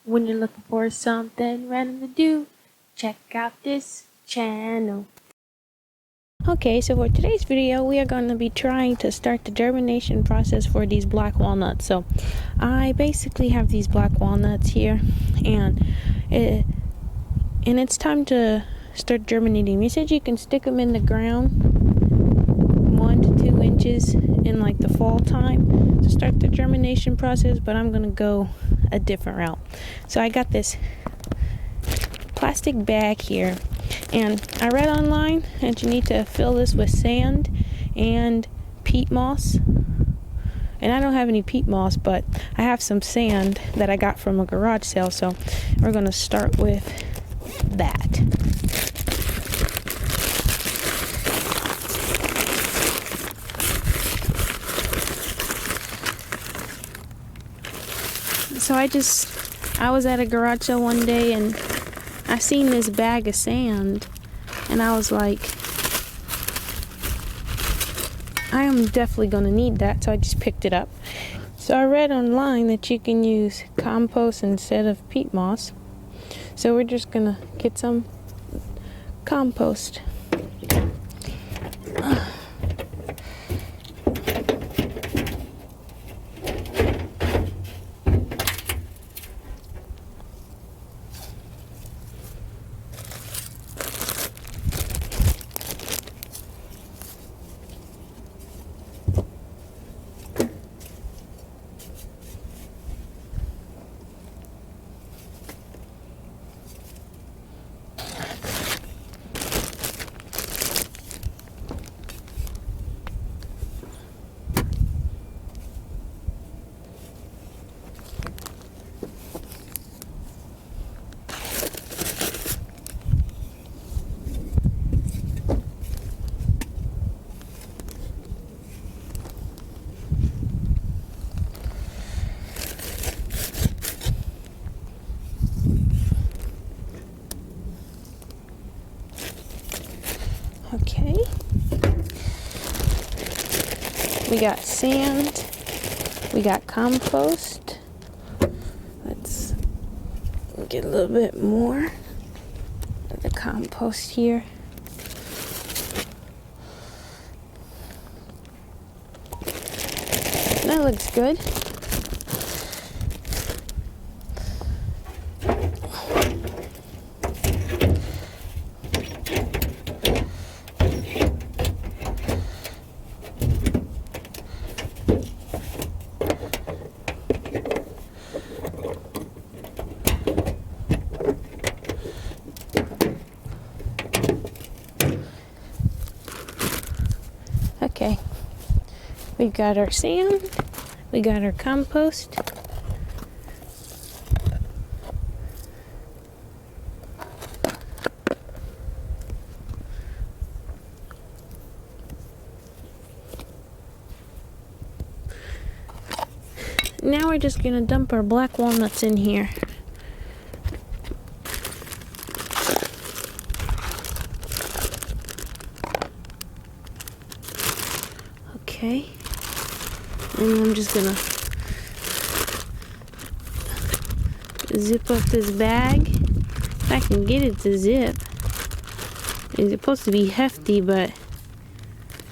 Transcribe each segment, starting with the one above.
When you're looking for something random to do, check out this channel. Okay, so for today's video, we are going to be trying to start the germination process for these black walnuts. So I basically have these black walnuts here, and it's time to start germinating. They said you can stick them in the ground 1 to 2 inches in like the fall time to start the germination process, but I'm gonna go a different route. So I got this plastic bag here, and I read online that you need to fill this with sand and peat moss. And I don't have any peat moss, but I have some sand that I got from a garage sale, so we're gonna start with that. So I was at a garage sale one day and I seen this bag of sand and I was like, I am definitely gonna need that, so I just picked it up. So I read online that you can use compost instead of peat moss. So we're just gonna get some compost. Okay. We got sand. We got compost. Let's get a little bit more of the compost here. That looks good. Okay, we've got our sand, we got our compost. Now we're just gonna dump our black walnuts in here. Okay, and I'm just gonna zip up this bag. If I can get it to zip. It's supposed to be hefty, but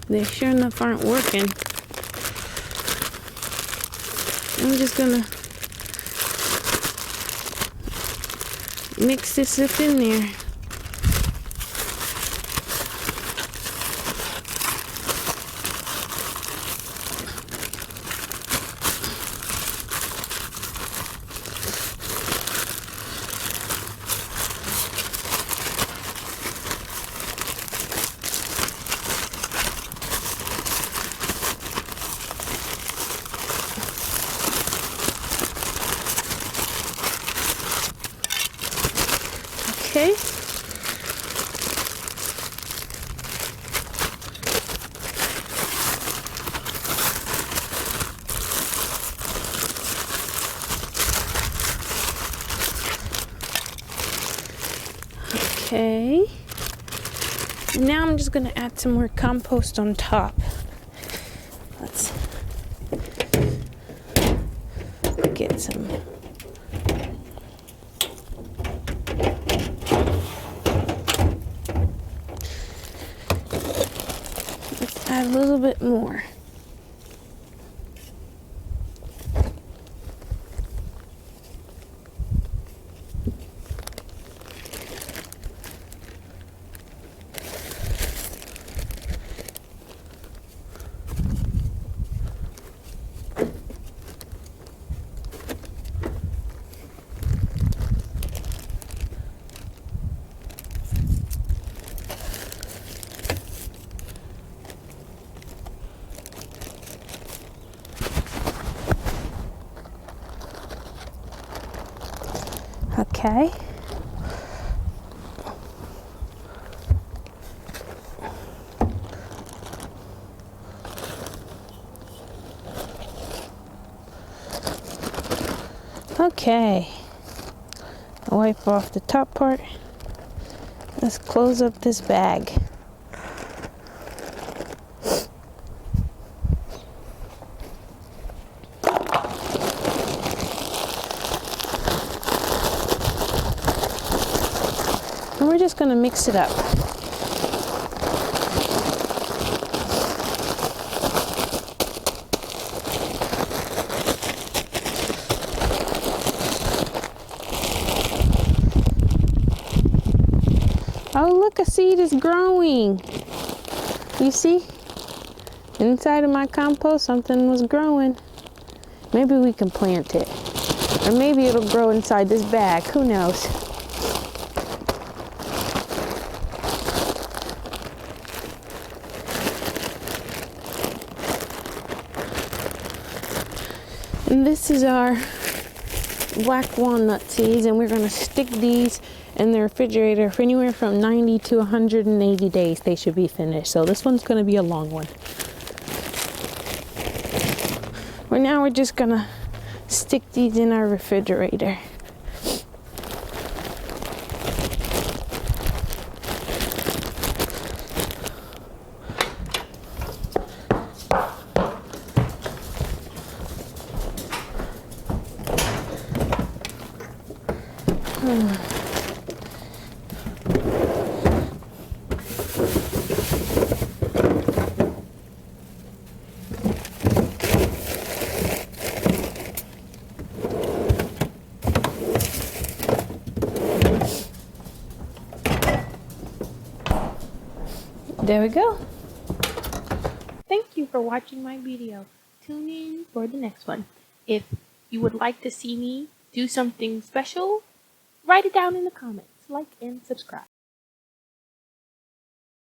they sure enough aren't working. I'm just gonna mix this up in there. Okay. Okay. Now I'm just gonna add some more compost on top. Let's get some little bit more. Okay. Okay. I'll wipe off the top part. Let's close up this bag. And we're just going to mix it up. Oh, look, a seed is growing. You see? Inside of my compost, something was growing. Maybe we can plant it. Or maybe it'll grow inside this bag. Who knows? And this is our black walnut seeds, and we're going to stick these in the refrigerator for anywhere from 90 to 180 days. They should be finished. So this one's going to be a long one. Well, now we're just going to stick these in our refrigerator. There we go. Thank you for watching my video. Tune in for the next one. If you would like to see me do something special, write it down in the comments. Like and subscribe.